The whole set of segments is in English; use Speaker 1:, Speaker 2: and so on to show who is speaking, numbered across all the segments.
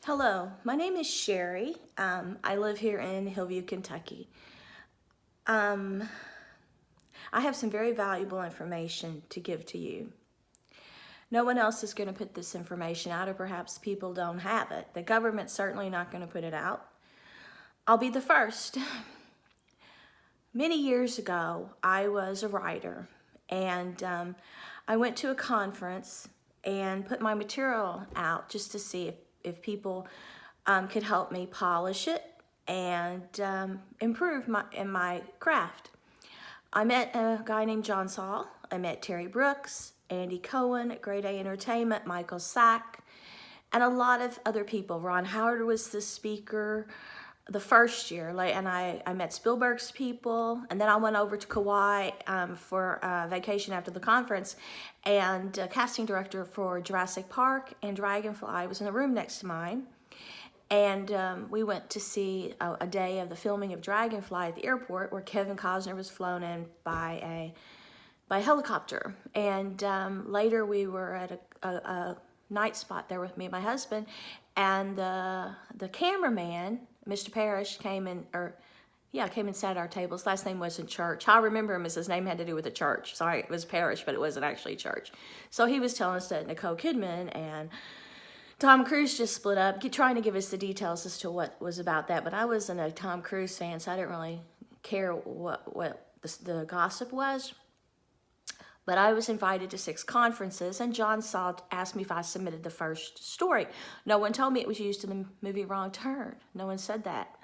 Speaker 1: Hello, my name is Sherry. I live here in Hillview, Kentucky. I have some very valuable information to give to you. No one else is going to put this information out, or perhaps people don't have it. The government's certainly not going to put it out. I'll be the first. Many years ago, I was a writer, and I went to a conference and put my material out just to see if people could help me polish it and improve my craft. I met a guy named John Saul. I met Terry Brooks, Andy Cohen at Grade A Entertainment, Michael Sack, and a lot of other people. Ron Howard was the speaker the first year, and I met Spielberg's people, and then I went over to Kauai for vacation after the conference, and casting director for Jurassic Park and Dragonfly was in the room next to mine, and we went to see a day of the filming of Dragonfly at the airport, where Kevin Costner was flown in by helicopter, and later we were at a night spot there with me and my husband, and the cameraman, Mr. Parrish, came and sat at our table. His last name wasn't Church. I remember him as his name had to do with the church. Sorry, it was Parrish, but it wasn't actually Church. So he was telling us that Nicole Kidman and Tom Cruise just split up, trying to give us the details as to what was about that. But I wasn't a Tom Cruise fan, so I didn't really care what the gossip was. But I was invited to 6 conferences, and John Saul asked me if I submitted the first story. No one told me it was used in the movie Wrong Turn. No one said that.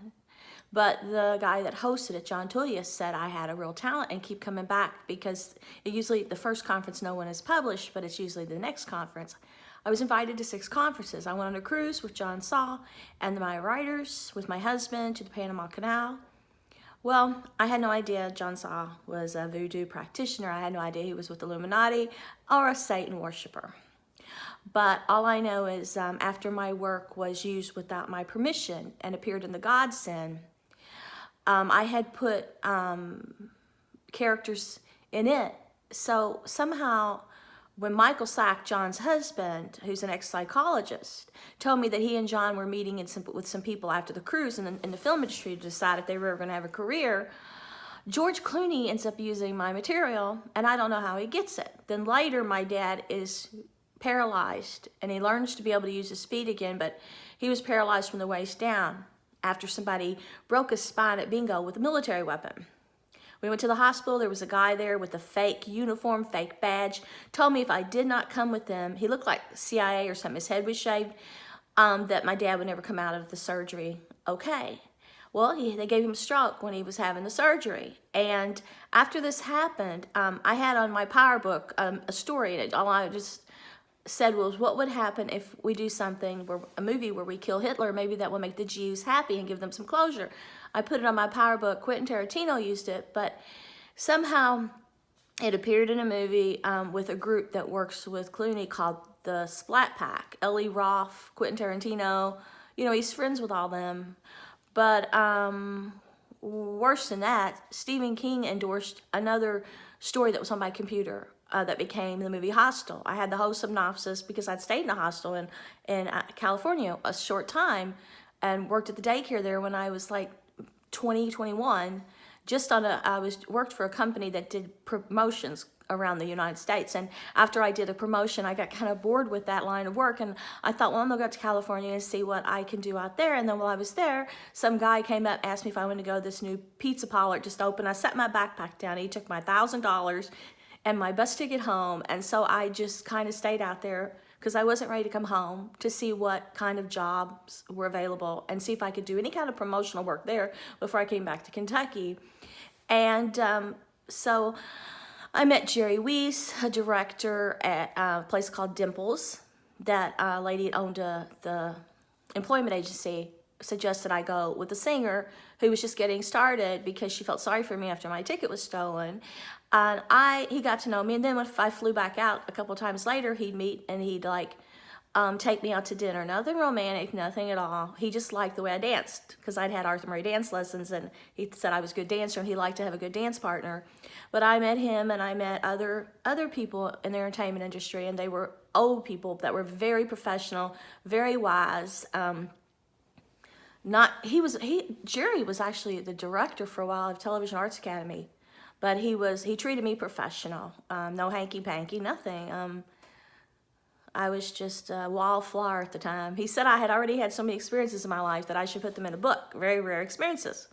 Speaker 1: But the guy that hosted it, John Tullius, said I had a real talent and keep coming back, because usually the first conference no one has published, but it's usually the next conference. I was invited to 6 conferences. I went on a cruise with John Saul and my writers, with my husband, to the Panama Canal. Well, I had no idea John Saul was a voodoo practitioner. I had no idea he was with the Illuminati or a Satan worshiper. But all I know is after my work was used without my permission and appeared in the Godsend, I had put characters in it. So somehow, when Michael Sack, John's husband, who's an ex-psychologist, told me that he and John were meeting with some people after the cruise in the film industry to decide if they were going to have a career, George Clooney ends up using my material, and I don't know how he gets it. Then later, my dad is paralyzed, and he learns to be able to use his feet again, but he was paralyzed from the waist down after somebody broke his spine at bingo with a military weapon. We went to the hospital. There was a guy there with a fake uniform, fake badge. Told me if I did not come with them, he looked like CIA or something, his head was shaved, that my dad would never come out of the surgery okay. Well, they gave him a stroke when he was having the surgery. And after this happened, I had on my power book a story, and all I just said was, what would happen if we do something, a movie where we kill Hitler? Maybe that will make the Jews happy and give them some closure. I put it on my power book. Quentin Tarantino used it, but somehow it appeared in a movie with a group that works with Clooney called the Splat Pack. Eli Roth, Quentin Tarantino, he's friends with all them. But worse than that, Stephen King endorsed another story that was on my computer that became the movie Hostel. I had the whole synopsis because I'd stayed in a hostel in California a short time and worked at the daycare there when I was like 20, 21. Worked for a company that did promotions around the United States. And after I did a promotion, I got kind of bored with that line of work. And I thought, well, I'm going to go to California and see what I can do out there. And then while I was there, some guy came up, asked me if I wanted to go to this new pizza parlor just opened. I set my backpack down. He took my $1,000 and my bus ticket home. And so I just kind of stayed out there because I wasn't ready to come home, to see what kind of jobs were available and see if I could do any kind of promotional work there before I came back to Kentucky. And so I met Jerry Weiss, a director at a place called Dimples. That lady that owned the employment agency suggested I go with a singer who was just getting started because she felt sorry for me after my ticket was stolen. And he got to know me, and then if I flew back out a couple times later, he'd meet and he'd take me out to dinner. Nothing romantic, nothing at all. He just liked the way I danced because I'd had Arthur Murray dance lessons, and he said I was a good dancer and he liked to have a good dance partner. But I met him, and I met other people in the entertainment industry, and they were old people that were very professional, very wise. Jerry was actually the director for a while of Television Arts Academy, but he treated me professional. No hanky panky, nothing. I was just a wallflower at the time. He said I had already had so many experiences in my life that I should put them in a book, very rare experiences.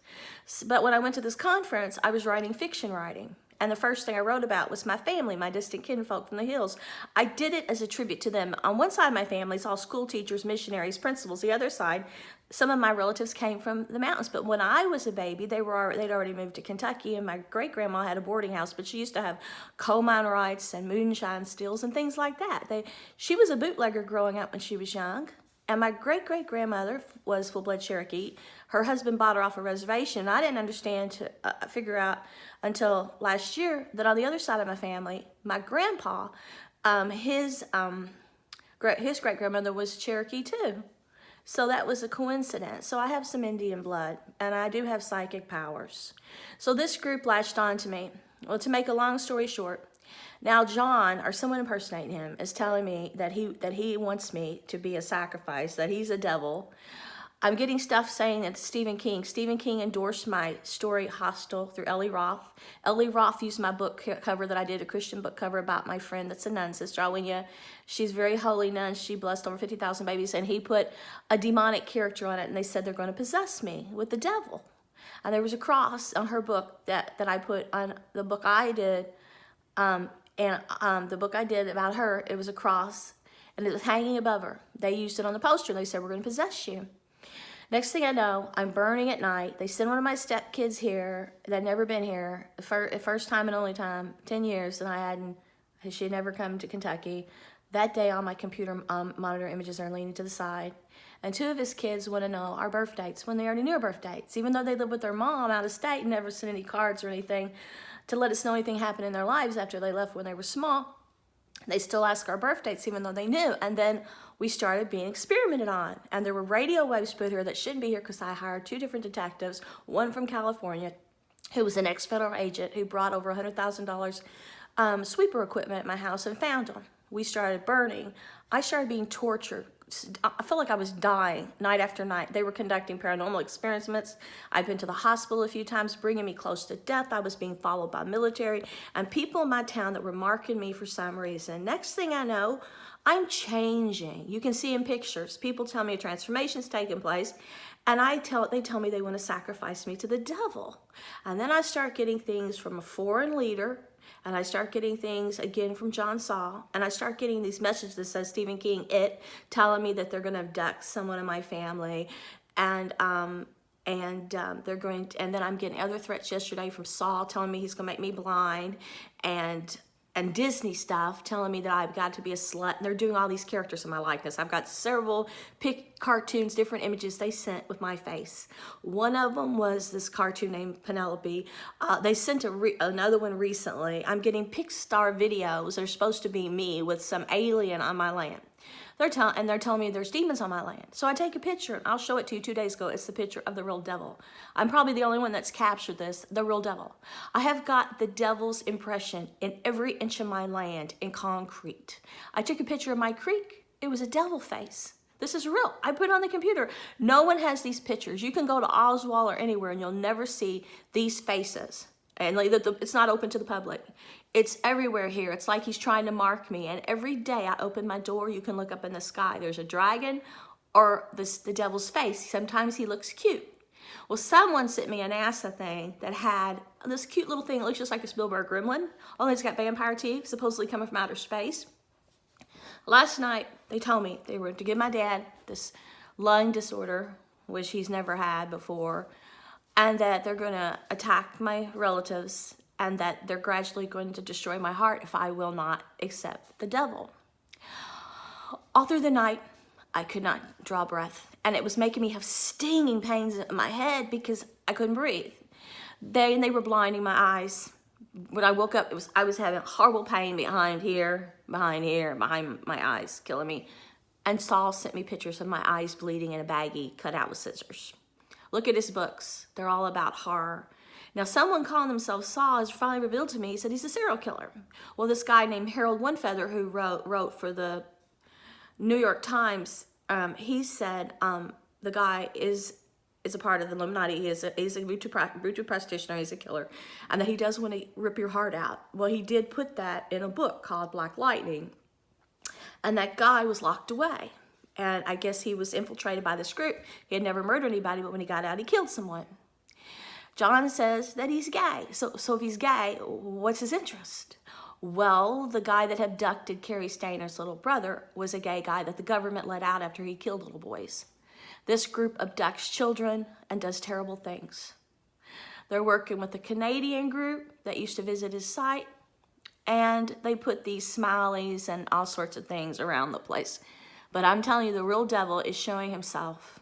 Speaker 1: But when I went to this conference, I was writing fiction writing. And the first thing I wrote about was my family, my distant kinfolk from the hills. I did it as a tribute to them. On one side of my family, it's all school teachers, missionaries, principals. The other side, some of my relatives came from the mountains. But when I was a baby, they'd already moved to Kentucky, and my great-grandma had a boarding house, but she used to have coal mine rights and moonshine stills and things like that. She was a bootlegger growing up when she was young. And my great-great-grandmother was full-blood Cherokee. Her husband bought her off a reservation. I didn't understand to figure out until last year that on the other side of my family, my grandpa, his great-grandmother was Cherokee too. So that was a coincidence. So I have some Indian blood, and I do have psychic powers. So this group latched on to me. Well, to make a long story short, now John, or someone impersonating him, is telling me that he wants me to be a sacrifice, that he's a devil. I'm getting stuff saying that Stephen King endorsed my story Hostel through Ellie Roth. Ellie Roth used my book cover that I did, a Christian book cover about my friend that's a nun, Sister Alwinia. She's a very holy nun. She blessed over 50,000 babies, and he put a demonic character on it, and they said they're going to possess me with the devil. And there was a cross on her book that I put on the book I did, the book I did about her, it was a cross, and it was hanging above her. They used it on the poster, and they said, we're going to possess you. Next thing I know, I'm burning at night. They send one of my stepkids here that had never been here, the first time and only time, 10 years, and she had never come to Kentucky. That day, all my computer monitor images are leaning to the side. And two of his kids want to know our birth dates when they already knew our birth dates, even though they lived with their mom out of state and never sent any cards or anything to let us know anything happened in their lives after they left when they were small. They still ask our birth dates even though they knew. And then we started being experimented on. And there were radio waves put here that shouldn't be here because I hired two different detectives, one from California who was an ex-federal agent who brought over $100,000 sweeper equipment at my house and found them. We started burning. I started being tortured. I felt like I was dying night after night. They were conducting paranormal experiments. I've been to the hospital a few times, bringing me close to death. I was being followed by military and people in my town that were marking me for some reason. Next thing I know, I'm changing. You can see in pictures. People tell me a transformation's taking place, and they tell me they want to sacrifice me to the devil. And then I start getting things from a foreign leader, and I start getting things again from John Saul, and I start getting these messages that says Stephen King, telling me that they're going to abduct someone in my family, and they're going to, and then I'm getting other threats yesterday from Saul telling me he's going to make me blind, and Disney stuff telling me that I've got to be a slut, and they're doing all these characters in my likeness. I've got several cartoons, different images they sent with my face. One of them was this cartoon named Penelope. They sent another one recently. I'm getting Pixar videos. They're supposed to be me with some alien on my land. They're telling me there's demons on my land. So I take a picture, and I'll show it to you 2 days ago. It's the picture of the real devil. I'm probably the only one that's captured this, the real devil. I have got the devil's impression in every inch of my land in concrete. I took a picture of my creek. It was a devil face. This is real. I put it on the computer. No one has these pictures. You can go to Oswald or anywhere, and you'll never see these faces. And it's not open to the public. It's everywhere here. It's like he's trying to mark me. And every day I open my door, you can look up in the sky. There's a dragon or the devil's face. Sometimes he looks cute. Well, someone sent me a NASA thing that had this cute little thing. It looks just like a Spielberg gremlin. Only it's got vampire teeth, supposedly coming from outer space. Last night, they told me they were to give my dad this lung disorder, which he's never had before, and that they're going to attack my relatives, and that they're gradually going to destroy my heart if I will not accept the devil. All through the night, I could not draw breath, and it was making me have stinging pains in my head because I couldn't breathe. They were blinding my eyes. When I woke up, I was having horrible pain behind my eyes, killing me. And Saul sent me pictures of my eyes bleeding in a baggie cut out with scissors. Look at his books. They're all about horror. Now, someone calling themselves Saul has finally revealed to me, he said he's a serial killer. Well, this guy named Harold Onefeather, who wrote for the New York Times, he said the guy is a part of the Illuminati. He's a voodoo practitioner. He's a killer, and that he does want to rip your heart out. Well, he did put that in a book called Black Lightning, and that guy was locked away. And I guess he was infiltrated by this group. He had never murdered anybody, but when he got out, he killed someone. John says that he's gay. So if he's gay, what's his interest? Well, the guy that abducted Carrie Stainer's little brother was a gay guy that the government let out after he killed little boys. This group abducts children and does terrible things. They're working with a Canadian group that used to visit his site, and they put these smileys and all sorts of things around the place. But I'm telling you, the real devil is showing himself.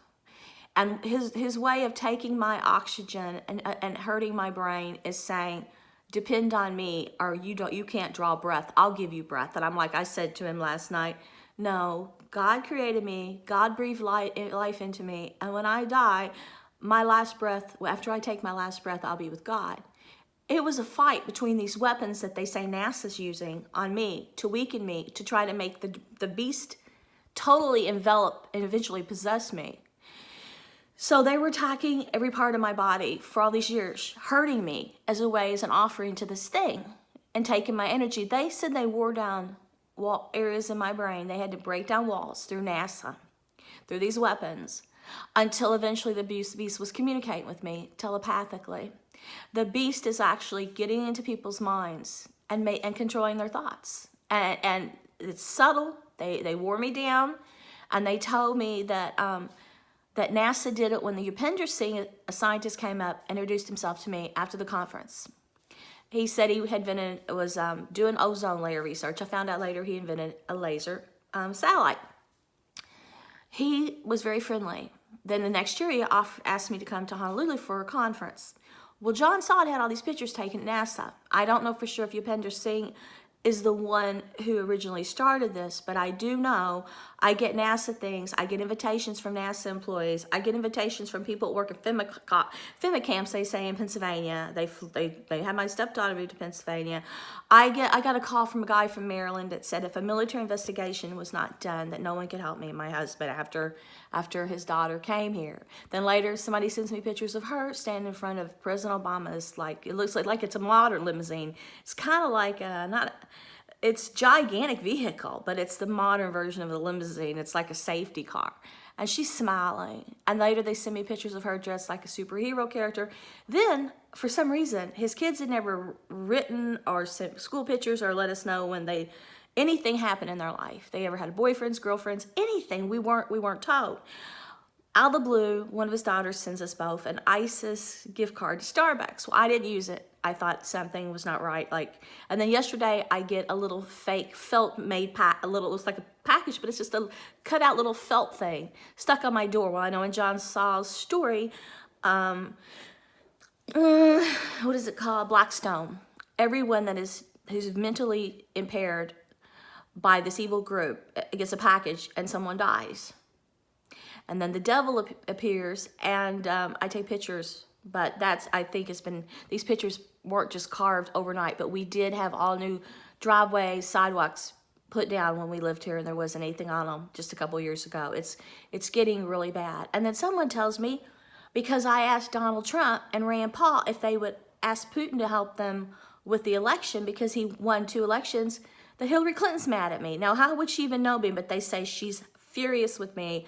Speaker 1: And his way of taking my oxygen and hurting my brain is saying, depend on me, or you can't draw breath. I'll give you breath. And I'm like I said to him last night, no, God created me. God breathed life into me. And when I die, my last breath, after I take my last breath, I'll be with God. It was a fight between these weapons that they say NASA's using on me to weaken me, to try to make the beast totally envelop and eventually possess me. So they were attacking every part of my body for all these years, hurting me as an offering to this thing and taking my energy. They said they wore down areas in my brain. They had to break down walls through NASA, through these weapons, until eventually the beast was communicating with me telepathically. The beast is actually getting into people's minds and controlling their thoughts. And it's subtle. They wore me down, and they told me that that NASA did it when the Upinder Singh, a scientist, came up and introduced himself to me after the conference. He said he was doing ozone layer research. I found out later he invented a laser satellite. He was very friendly. Then the next year he asked me to come to Honolulu for a conference. Well, John Sod had all these pictures taken at NASA. I don't know for sure if Upinder Singh is the one who originally started this, but I do know I get NASA things. I get invitations from NASA employees. I get invitations from people that work at FEMA camps, they say, in Pennsylvania. They had my stepdaughter moved to Pennsylvania. I got a call from a guy from Maryland that said if a military investigation was not done, that no one could help me and my husband after his daughter came here. Then later, somebody sends me pictures of her standing in front of President Obama's, it looks like it's a modern limousine. It's kind of like it's gigantic vehicle, but it's the modern version of the limousine. It's like a safety car. And she's smiling. And later they send me pictures of her dressed like a superhero character. Then, for some reason, his kids had never written or sent school pictures or let us know when anything happened in their life. They ever had boyfriends, girlfriends, anything. We weren't told. Out of the blue, one of his daughters sends us both an ISIS gift card to Starbucks. Well, I didn't use it. I thought something was not right. And then yesterday I get a little fake felt made it looks like a package, but it's just a cut out little felt thing stuck on my door. Well, I know in John Saw's story, what is it called? Blackstone. Everyone who's mentally impaired by this evil group gets a package and someone dies. And then the devil appears, and I take pictures, but I think these pictures weren't just carved overnight, but we did have all new driveways, sidewalks put down when we lived here, and there wasn't anything on them just a couple years ago. It's getting really bad. And then someone tells me, because I asked Donald Trump and Rand Paul if they would ask Putin to help them with the election because he won 2 elections, that Hillary Clinton's mad at me. Now, how would she even know me? But they say she's furious with me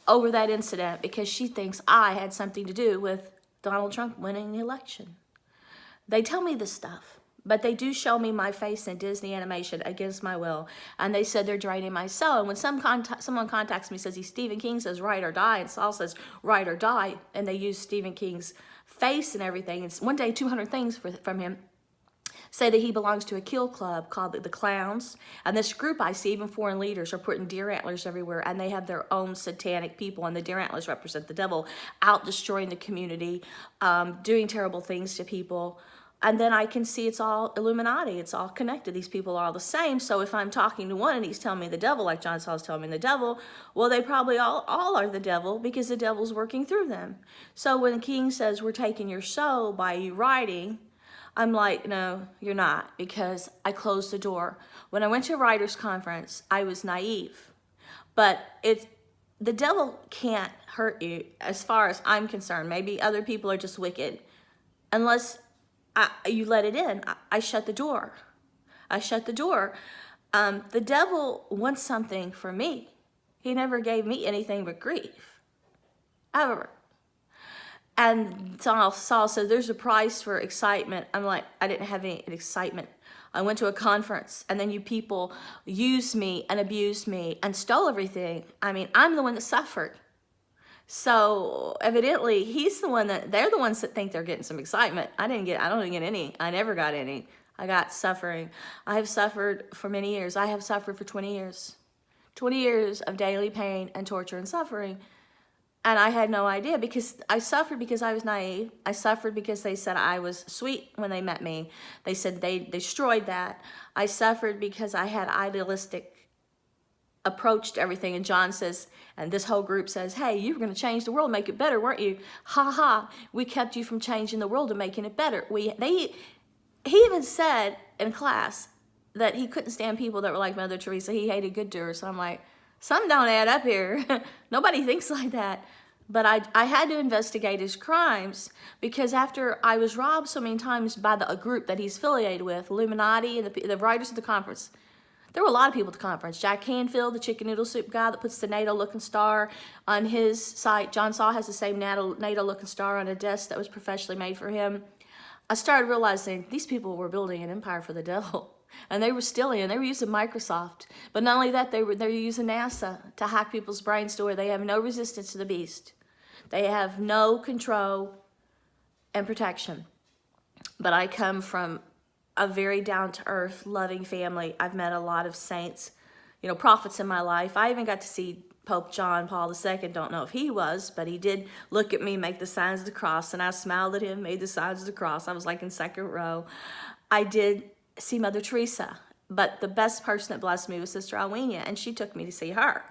Speaker 1: over that incident because she thinks I had something to do with Donald Trump winning the election. They tell me this stuff, but they do show me my face in Disney animation against my will, and they said they're draining my soul. And when someone contacts me, says Stephen King says write or die, and Saul says write or die, and they use Stephen King's face and everything. It's one day 200 things from him say that he belongs to a kill club called the Clowns. And this group I see, even foreign leaders, are putting deer antlers everywhere, and they have their own satanic people, and the deer antlers represent the devil, out destroying the community, doing terrible things to people. And then I can see it's all Illuminati. It's all connected. These people are all the same. So if I'm talking to one and he's telling me the devil, like John Saul's telling me the devil, well, they probably all are the devil because the devil's working through them. So when the king says, we're taking your soul by you writing, I'm like, no, you're not, because I closed the door. When I went to a writer's conference, I was naive. But the devil can't hurt you as far as I'm concerned. Maybe other people are just wicked. Unless you let it in. I shut the door. I shut the door. The devil wants something for me. He never gave me anything but grief. Ever. And Saul said, there's a price for excitement. I'm like, I didn't have any excitement. I went to a conference, and then you people used me and abused me and stole everything. I mean, I'm the one that suffered. So evidently he's the one they're the ones that think they're getting some excitement. I don't get any. I never got any. I got suffering. I have suffered for many years. I have suffered for 20 years. 20 years of daily pain and torture and suffering. And I had no idea, because I suffered because I was naive. I suffered because they said I was sweet when they met me. They said they destroyed that. I suffered because I had idealistic approach to everything. And John says, and this whole group says, hey, you were going to change the world, make it better, weren't you? Ha ha, we kept you from changing the world and making it better. He even said in class that he couldn't stand people that were like Mother Teresa. He hated good doers. So I'm like, something don't add up here. Nobody thinks like that. But I had to investigate his crimes, because after I was robbed so many times by a group that he's affiliated with, Illuminati and the writers of the conference. There were a lot of people at the conference. Jack Canfield, the chicken noodle soup guy that puts the NATO-looking star on his site. John Saul has the same NATO-looking star on a desk that was professionally made for him. I started realizing these people were building an empire for the devil. And they were stealing. They were using Microsoft. But not only that, they're using NASA to hack people's brains to where they have no resistance to the beast. They have no control and protection. But I come from a very down-to-earth, loving family. I've met a lot of saints, prophets in my life. I even got to see Pope John Paul II. Don't know if he was, but he did look at me, make the signs of the cross, and I smiled at him, made the signs of the cross. I was like in second row. I did see Mother Teresa, but the best person that blessed me was Sister Alwina, and she took me to see her.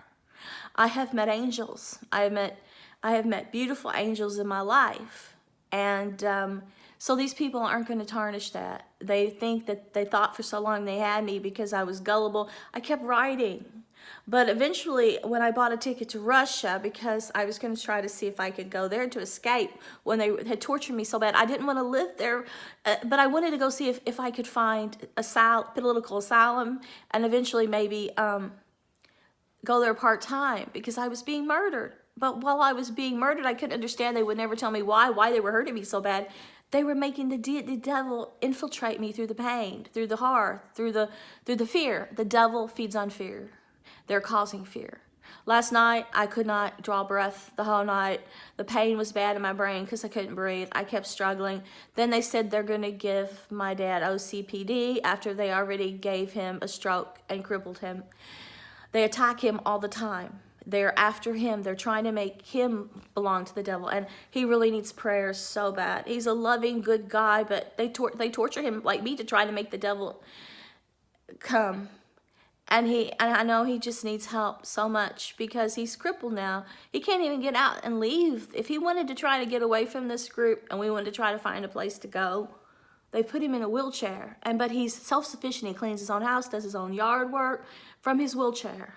Speaker 1: I have met angels. I have met beautiful angels in my life, and so these people aren't going to tarnish that. They think that they thought for so long they had me because I was gullible. I kept writing. But eventually, when I bought a ticket to Russia, because I was going to try to see if I could go there to escape when they had tortured me so bad, I didn't want to live there, but I wanted to go see if I could find political asylum, and eventually maybe go there part-time, because I was being murdered. But while I was being murdered, I couldn't understand. They would never tell me why they were hurting me so bad. They were making the devil infiltrate me through the pain, through the heart, through the fear. The devil feeds on fear. They're causing fear. Last night, I could not draw breath the whole night. The pain was bad in my brain because I couldn't breathe. I kept struggling. Then they said they're going to give my dad OCPD after they already gave him a stroke and crippled him. They attack him all the time. They're after him. They're trying to make him belong to the devil. And he really needs prayers so bad. He's a loving, good guy, but they torture him like me to try to make the devil come. And I know he just needs help so much because he's crippled now. He can't even get out and leave. If he wanted to try to get away from this group and we wanted to try to find a place to go, they put him in a wheelchair. But he's self-sufficient. He cleans his own house, does his own yard work from his wheelchair.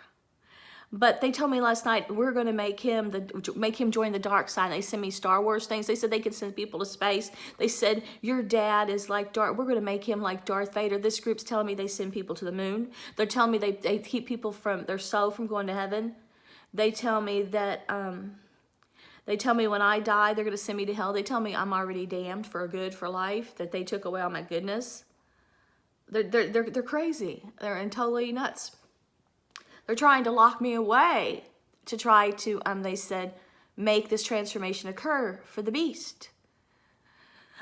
Speaker 1: But they told me last night, we're going to make him join the dark side. They send me Star Wars things. They said they could send people to space. They said, your dad is like Darth. We're going to make him like Darth Vader. This group's telling me they send people to the moon. They're telling me they keep people from their soul from going to heaven. They tell me that, they tell me when I die, they're going to send me to hell. They tell me I'm already damned for life, that they took away all my goodness. They're crazy. They're totally nuts. They're trying to lock me away to try to, they said, make this transformation occur for the beast.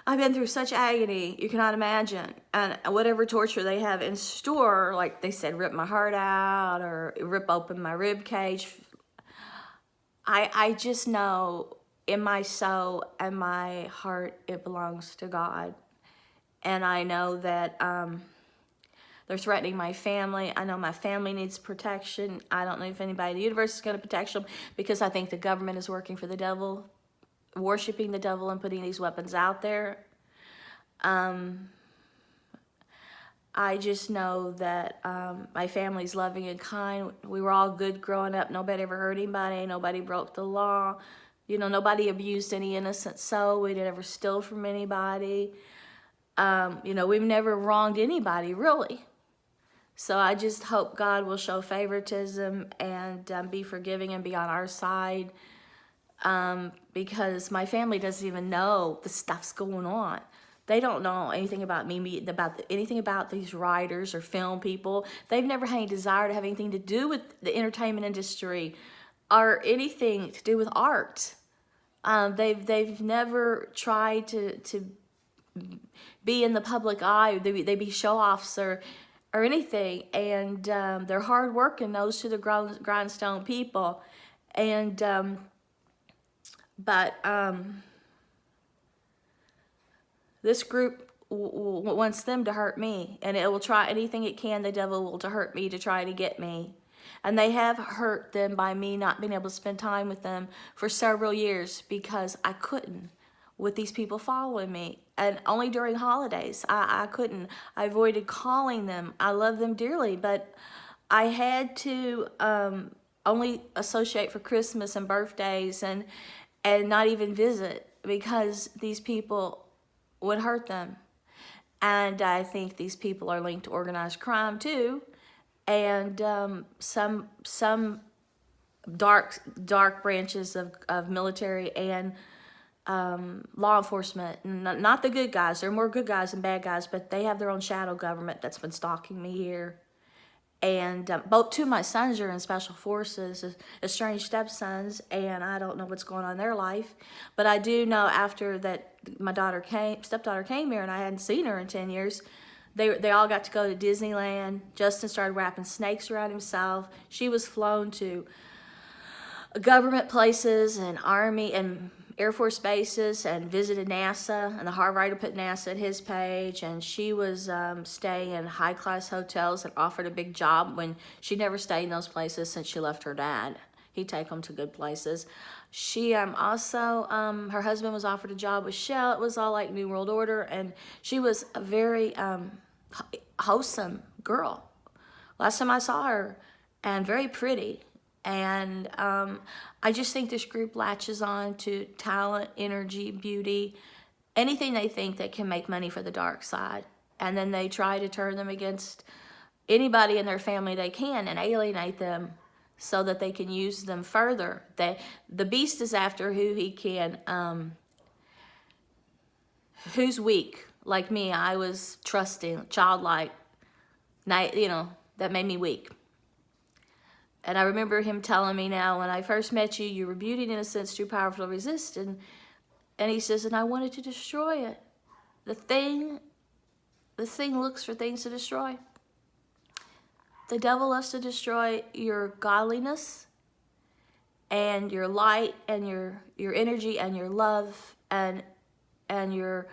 Speaker 1: I've been through such agony, you cannot imagine. And whatever torture they have in store, like they said, rip my heart out or rip open my rib cage. I just know in my soul and my heart, it belongs to God. And I know that they're threatening my family. I know my family needs protection. I don't know if anybody in the universe is going to protect them, because I think the government is working for the devil, worshiping the devil and putting these weapons out there. I just know that my family's loving and kind. We were all good growing up. Nobody ever hurt anybody. Nobody broke the law. You know, nobody abused any innocent soul. We didn't ever steal from anybody. You know, we've never wronged anybody, really. So I just hope God will show favoritism and be forgiving and be on our side, because my family doesn't even know the stuff's going on. They don't know anything about me, anything about these writers or film people. They've never had any desire to have anything to do with the entertainment industry or anything to do with art. They've never tried to be in the public eye. They be show-offs or anything. And they're hard-working, those to the grindstone people. And this group wants them to hurt me, and it will try anything it can, the devil will, to hurt me, to try to get me. And they have hurt them by me not being able to spend time with them for several years, because I couldn't with these people following me. And only during holidays, I couldn't. I avoided calling them. I love them dearly, but I had to only associate for Christmas and birthdays and not even visit, because these people would hurt them. And I think these people are linked to organized crime too, and some dark branches of military and law enforcement. Not the good guys. There are more good guys than bad guys, but they have their own shadow government that's been stalking me here. And both two of my sons are in special forces, estranged stepsons, and I don't know what's going on in their life. But I do know after that my stepdaughter came here, and I hadn't seen her in 10 years, they all got to go to Disneyland. Justin started wrapping snakes around himself. She was flown to government places and Army and Air Force bases and visited NASA, and the Harvard writer put NASA at his page, and she was staying in high-class hotels and offered a big job when she never stayed in those places since she left her dad. He'd take them to good places. She also, her husband was offered a job with Shell. It was all like New World Order, and she was a very wholesome girl. Last time I saw her, and very pretty. And I just think this group latches on to talent, energy, beauty, anything they think that can make money for the dark side. And then they try to turn them against anybody in their family they can and alienate them so that they can use them further. The beast is after who he can, who's weak. Like me, I was trusting, childlike, you know, that made me weak. And I remember him telling me now, when I first met you, you were beauty and innocence, too powerful to resist. And he says, and I wanted to destroy it. The thing looks for things to destroy. The devil loves to destroy your godliness and your light and your energy and your love and your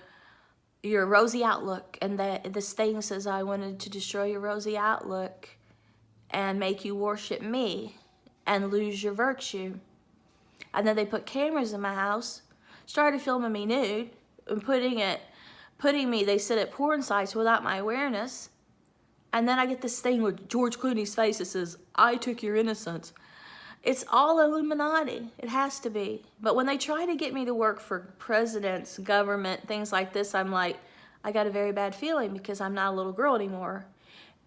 Speaker 1: rosy outlook. And this thing says, I wanted to destroy your rosy outlook and make you worship me and lose your virtue. And then they put cameras in my house, started filming me nude, and putting me, they said, at porn sites without my awareness. And then I get this thing with George Clooney's face that says, I took your innocence. It's all Illuminati. It has to be. But when they try to get me to work for presidents, government, things like this, I'm like, I got a very bad feeling, because I'm not a little girl anymore.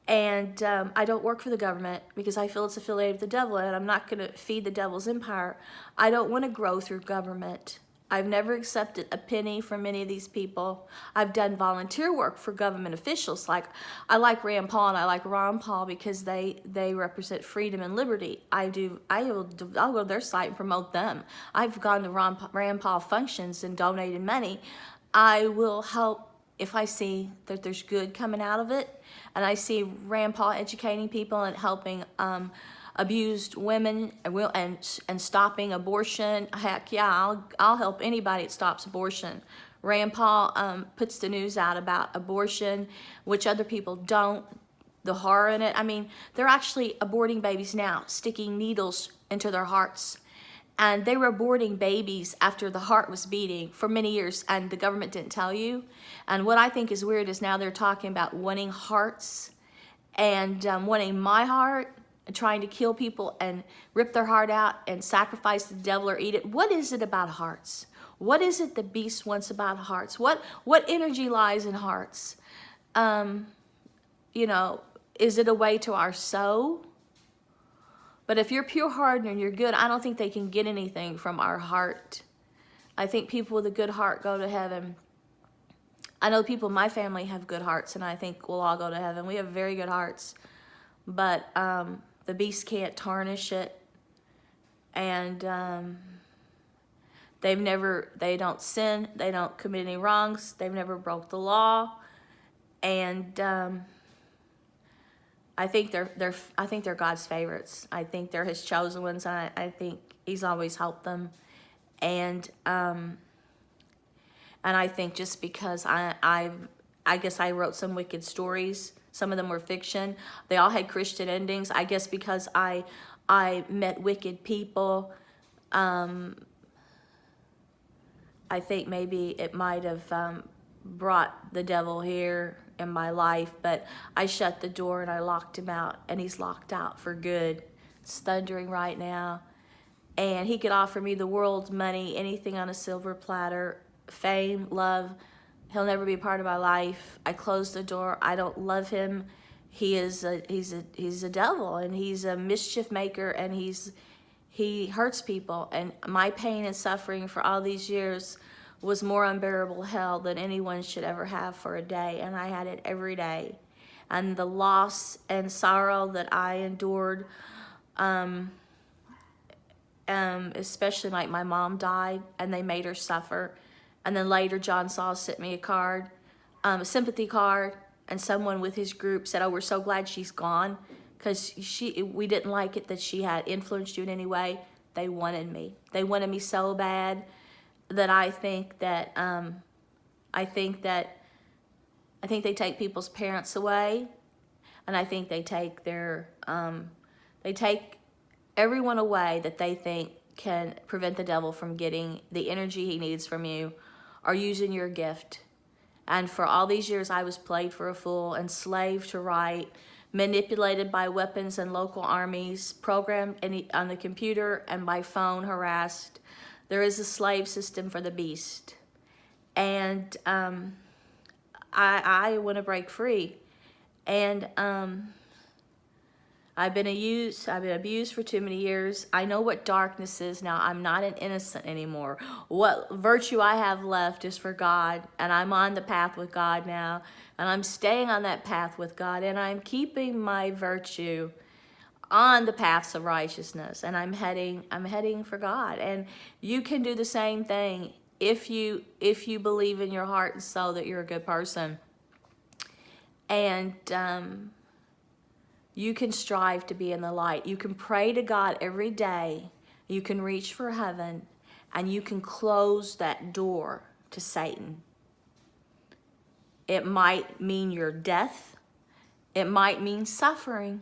Speaker 1: And I don't work for the government because I feel it's affiliated with the devil, and I'm not going to feed the devil's empire. I don't want to grow through government. I've never accepted a penny from any of these people. I've done volunteer work for government officials. Like, I like Rand Paul and I like Ron Paul because they represent freedom and liberty. I'll go to their site and promote them. I've gone to Rand Paul functions and donated money. I will help if I see that there's good coming out of it, and I see Rand Paul educating people and helping abused women and stopping abortion. Heck yeah, I'll help anybody that stops abortion. Rand Paul puts the news out about abortion, which other people don't, the horror in it. I mean, they're actually aborting babies now, sticking needles into their hearts. And they were aborting babies after the heart was beating for many years, and the government didn't tell you. And what I think is weird is now they're talking about wanting hearts and wanting my heart, and trying to kill people and rip their heart out and sacrifice the devil or eat it. What is it about hearts? What is it the beast wants about hearts? What energy lies in hearts? You know, is it a way to our soul? But if you're pure-hearted and you're good, I don't think they can get anything from our heart. I think people with a good heart go to heaven. I know people in my family have good hearts, and I think we'll all go to heaven. We have very good hearts. But the beast can't tarnish it. And they don't sin. They don't commit any wrongs. They've never broke the law. And I think they're God's favorites. I think they're His chosen ones. I think He's always helped them, and I think just because I guess I wrote some wicked stories. Some of them were fiction. They all had Christian endings. I guess because I met wicked people. I think maybe it might have brought the devil here in my life, but I shut the door and I locked him out, and he's locked out for good. It's thundering right now, and he could offer me the world's money, anything on a silver platter, fame, love. He'll never be part of my life. I closed the door. I don't love him. He's a devil, and he's a mischief maker, and he hurts people. And my pain and suffering for all these years was more unbearable hell than anyone should ever have for a day, and I had it every day. And the loss and sorrow that I endured, especially like my mom died and they made her suffer, and then later John Saul sent me a card, a sympathy card, and someone with his group said, "Oh, we're so glad she's gone, because we didn't like it that she had influenced you in any way." They wanted me. They wanted me so bad that I think they take people's parents away, and I think they take everyone away that they think can prevent the devil from getting the energy he needs from you, or using your gift. And for all these years, I was played for a fool, enslaved to write, manipulated by weapons and local armies, programmed on the computer and by phone, harassed. There is a slave system for the beast. And I want to break free. And I've been abused for too many years. I know what darkness is now. I'm not an innocent anymore. What virtue I have left is for God, and I'm on the path with God now, and I'm staying on that path with God, and I'm keeping my virtue on the paths of righteousness, and I'm heading for God. And you can do the same thing if you believe in your heart and soul that you're a good person. And you can strive to be in the light. You can pray to God every day. You can reach for heaven, and you can close that door to Satan. It might mean your death. It might mean suffering.